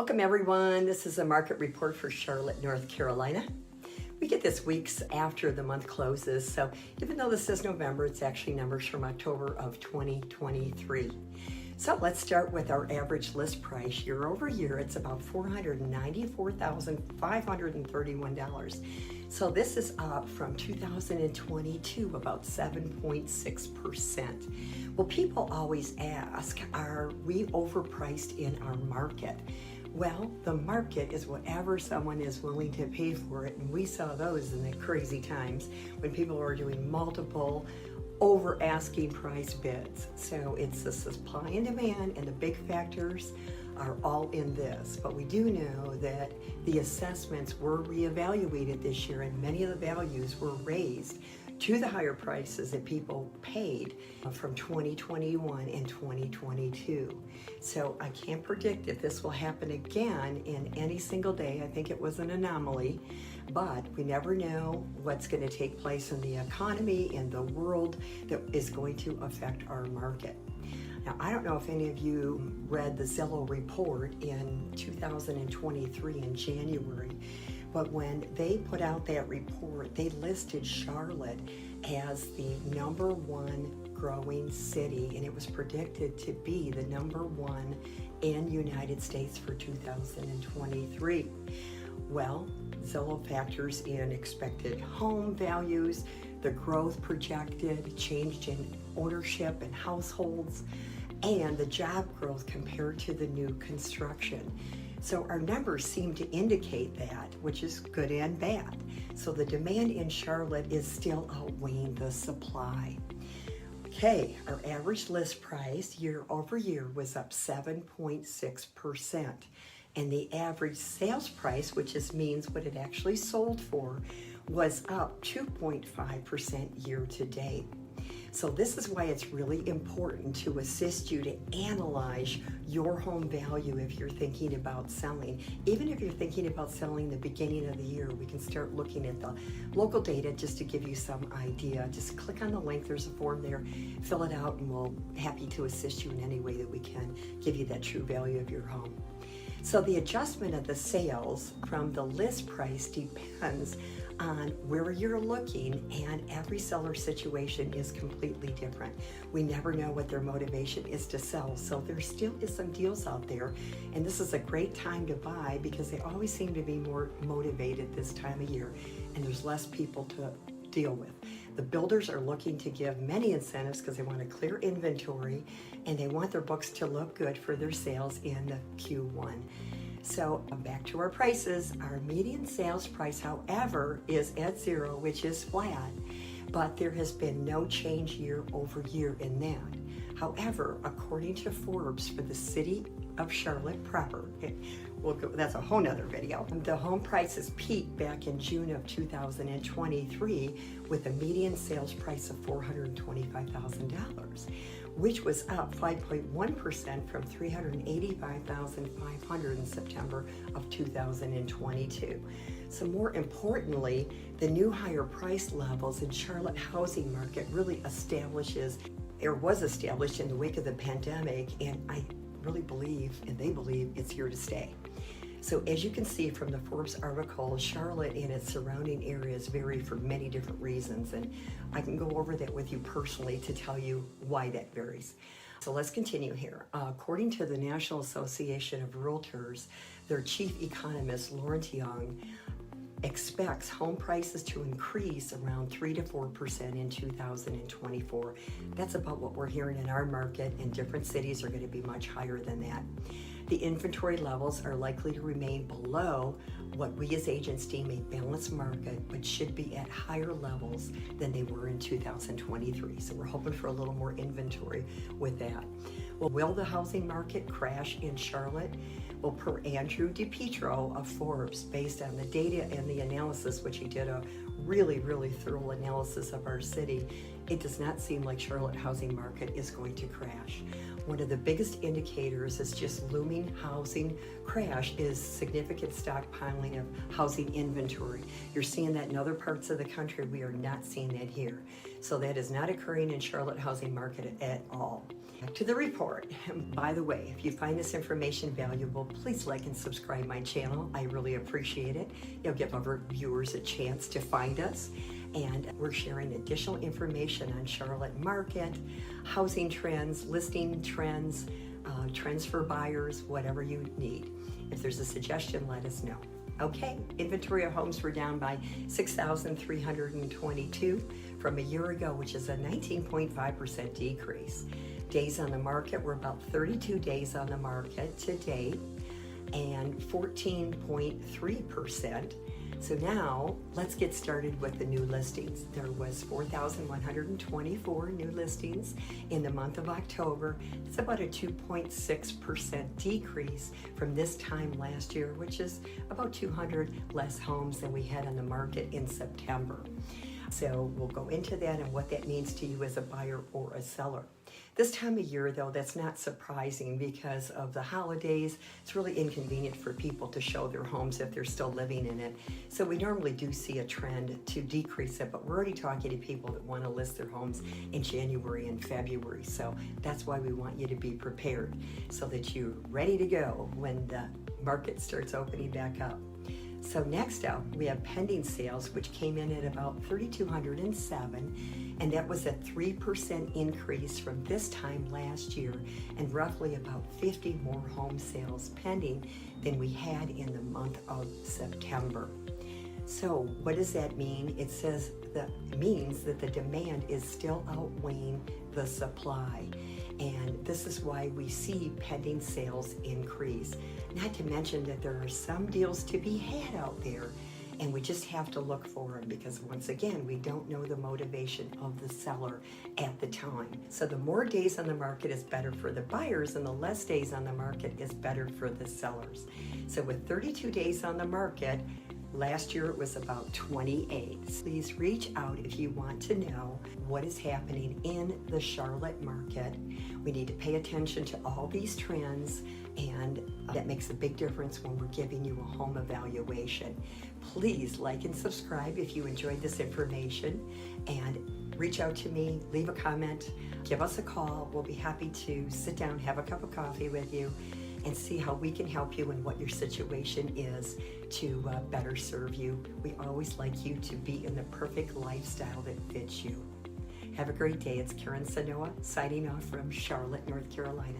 Welcome everyone. This is a market report for Charlotte, North Carolina. We get this week's after the month closes, so even though this is November, it's actually numbers from October of 2023. So let's start with our average list price. Year over year, it's about $494,531. So this is up from 2022, about 7.6%. Well, people always ask, are we overpriced in our market? Well, the market is whatever someone is willing to pay for it, and we saw those in the crazy times when people were doing multiple over asking price bids. So it's the supply and demand, and the big factors are all in this. But we do know that the assessments were reevaluated this year, and many of the values were raised to the higher prices that people paid from 2021 and 2022. So I can't predict if this will happen again in any single day. I think it was an anomaly, but we never know what's going to take place in the economy and the world that is going to affect our market. Now, I don't know if any of you read the Zillow report in 2023 in January, but when they put out that report, they listed Charlotte as the #1 growing city, and it was predicted to be the #1 in United States for 2023. Well, Zillow factors in expected home values, the growth projected, change in ownership and households, and the job growth compared to the new construction. So our numbers seem to indicate that, which is good and bad. So the demand in Charlotte is still outweighing the supply. Okay, our average list price year over year was up 7.6%. And the average sales price, which just means what it actually sold for, was up 2.5% year to date. So this is why it's really important to assist you to analyze your home value if you're thinking about selling. Even if you're thinking about selling the beginning of the year, we can start looking at the local data just to give you some idea. Just click on the link, there's a form there, fill it out, and we'll be happy to assist you in any way that we can give you that true value of your home. So the adjustment of the sales from the list price depends on where you're looking, and every seller situation is completely different. We never know what their motivation is to sell, so there still is some deals out there, and this is a great time to buy because they always seem to be more motivated this time of year, and there's less people to deal with. The builders are looking to give many incentives because they want to clear inventory and they want their books to look good for their sales in the Q1. So back to our prices. Our median sales price, however, is at 0, which is flat, but there has been no change year over year in that. However, according to Forbes, for the city of Charlotte proper, that's a whole nother video. The home prices peaked back in June of 2023 with a median sales price of $425,000, which was up 5.1% from $385,500 in September of 2022. So more importantly, the new higher price levels in Charlotte housing market really was established in the wake of the pandemic, and I really believe, and they believe, it's here to stay. So as you can see from the Forbes article, Charlotte and its surrounding areas vary for many different reasons, and I can go over that with you personally to tell you why that varies. So let's continue here. According to the National Association of Realtors, their chief economist, Lawrence Young, expects home prices to increase around 3 to 4% in 2024. That's about what we're hearing in our market, and different cities are going to be much higher than that. The inventory levels are likely to remain below what we as agents deem a balanced market, but should be at higher levels than they were in 2023. So we're hoping for a little more inventory with that. Well, will the housing market crash in Charlotte? Well, per Andrew DiPietro of Forbes, based on the data and the analysis, which he did a really thorough analysis of our city, it does not seem like Charlotte housing market is going to crash. One of the biggest indicators is just looming housing crash is significant stockpiling of housing inventory. You're seeing that in other parts of the country. We are not seeing that here. So that is not occurring in Charlotte housing market at all. Back to the report. By the way, if you find this information valuable, please like and subscribe my channel. I really appreciate it. You'll give other viewers a chance to find us. And we're sharing additional information on Charlotte market, housing trends, listing trends, trends for buyers, whatever you need. If there's a suggestion, let us know. Okay, inventory of homes were down by 6,322 from a year ago, which is a 19.5% decrease. Days on the market were about 32 days on the market today and 14.3%. So now let's get started with the new listings. There was 4,124 new listings in the month of October. It's about a 2.6% decrease from this time last year, which is about 200 less homes than we had on the market in September. So we'll go into that and what that means to you as a buyer or a seller. This time of year, though, that's not surprising because of the holidays. It's really inconvenient for people to show their homes if they're still living in it. So we normally do see a trend to decrease it, but we're already talking to people that want to list their homes in January and February. So that's why we want you to be prepared so that you're ready to go when the market starts opening back up. So next up, we have pending sales, which came in at about 3,207, and that was a 3% increase from this time last year, and roughly about 50 more home sales pending than we had in the month of September. So what does that mean? It means that the demand is still outweighing the supply. And this is why we see pending sales increase. Not to mention that there are some deals to be had out there, and we just have to look for them because once again, we don't know the motivation of the seller at the time. So the more days on the market is better for the buyers, and the less days on the market is better for the sellers. So with 32 days on the market, last year it was about 28. Please reach out if you want to know what is happening in the Charlotte market. We need to pay attention to all these trends, and that makes a big difference when we're giving you a home evaluation. Please like and subscribe if you enjoyed this information, and reach out to me, leave a comment, give us a call. We'll be happy to sit down, have a cup of coffee with you, and see how we can help you and what your situation is to better serve you. We always like you to be in the perfect lifestyle that fits you. Have a great day. It's Karen Cynowa signing off from Charlotte, North Carolina.